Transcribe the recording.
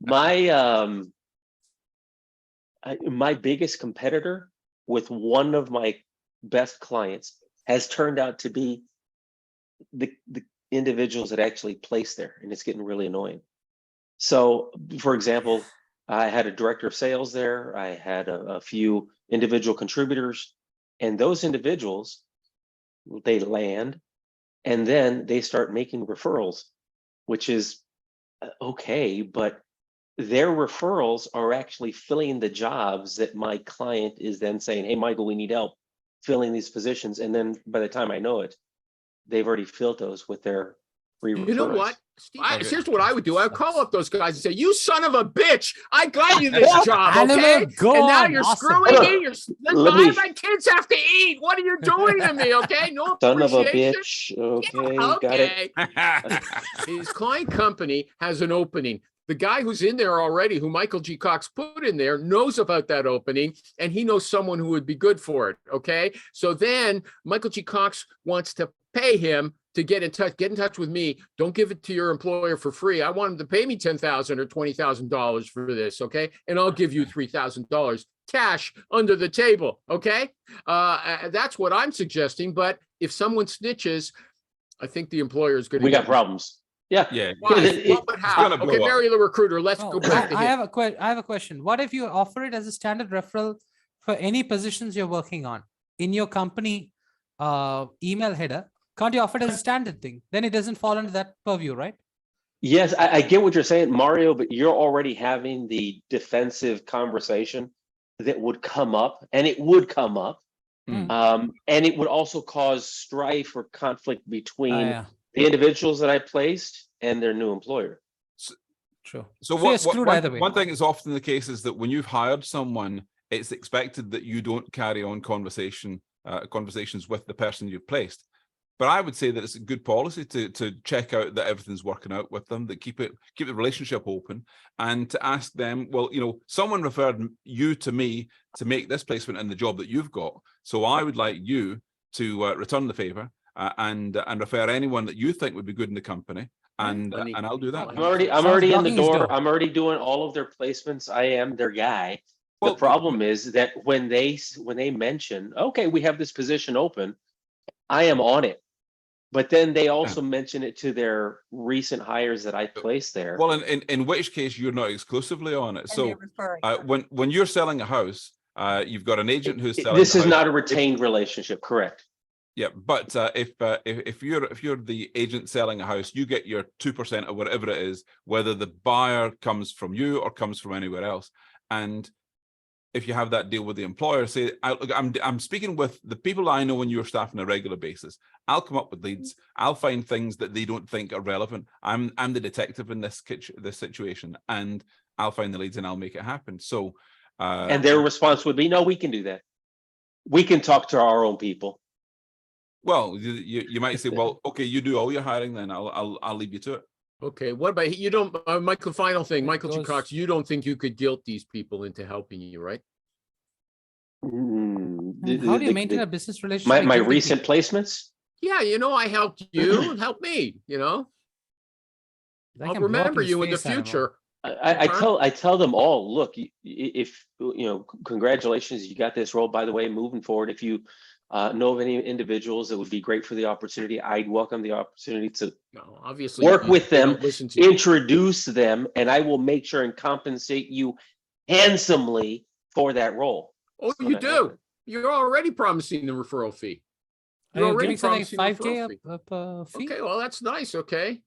My my biggest competitor with one of my best clients has turned out to be the individuals that actually place there, and it's getting really annoying. So, for example, I had a director of sales there. I had a few individual contributors, and those individuals, they land and then they start making referrals, which is okay, but their referrals are actually filling the jobs that my client is then saying, hey, Michael, we need help filling these positions. And then by the time I know it, they've already filled those with their free referrals. You know what, Steve? Here's what I would do. I would call up those guys and say, "You son of a bitch! I got you this job, okay? And now you're screwing me. My kids have to eat. What are you doing to me? Okay, no Son of a appreciation. bitch. Okay, got it. His client company has an opening. The guy who's in there already, who Michael G. Cox put in there, knows about that opening, and he knows someone who would be good for it. Okay, so then Michael G. Cox wants to pay him to get in touch with me. Don't give it to your employer for free. I want him to pay me $10,000 or $20,000 for this, okay? And I'll give you $3,000 cash under the table, okay? That's what I'm suggesting. But if someone snitches, I think the employer is going to. We got problems. Yeah. What would happen? Okay, Mary the recruiter. Let's go back to I have a question. What if you offer it as a standard referral for any positions you're working on in your company email header? Can't you offer it as a standard thing? Then it doesn't fall under that purview, right? Yes, I get what you're saying, Mario, but you're already having the defensive conversation that would come up, and it would come up. And it would also cause strife or conflict between the individuals that I placed and their new employer. True. So one thing is often the case is that when you've hired someone, it's expected that you don't carry on conversations with the person you've placed. But I would say that it's a good policy to check out that everything's working out with them, that keep the relationship open, and to ask them, well, you know, someone referred you to me to make this placement in the job that you've got. So I would like you to return the favor and refer anyone that you think would be good in the company, and I'll do that. I'm already in the door. I'm already doing all of their placements. I am their guy. Well, the problem is that when they mention, okay, we have this position open, I am on it. But then they also mention it to their recent hires that I placed there. Well, in which case you're not exclusively on it. So when you're selling a house, you've got an agent who's selling. This is not a retained relationship, correct? Yeah, but if you're the agent selling a house, you get your 2% or whatever it is, whether the buyer comes from you or comes from anywhere else. And if you have that deal with the employer, say, I'm speaking with the people I know in your staff on a regular basis. I'll come up with leads. I'll find things that they don't think are relevant. I'm the detective in this situation, and I'll find the leads and I'll make it happen. So, and their response would be, no, we can do that. We can talk to our own people. Well, you might say, well, okay, you do all your hiring, then I'll leave you to it. Okay, what about you? Don't, Michael? Final thing, Michael G. Cox. You don't think you could guilt these people into helping you, right? How do you maintain a business relationship? My recent placements. Yeah, you know, I helped you, help me. You know, I'll remember you in the future. I tell them all, look, if you know, congratulations, you got this role. By the way, moving forward, if you know of any individuals that would be great for the opportunity, I'd welcome the opportunity to obviously work with them, introduce them, and I will make sure and compensate you handsomely for that role. Oh, you do. You're already promising the referral fee. You're already promising 5K fee. Okay, well, that's nice. Okay.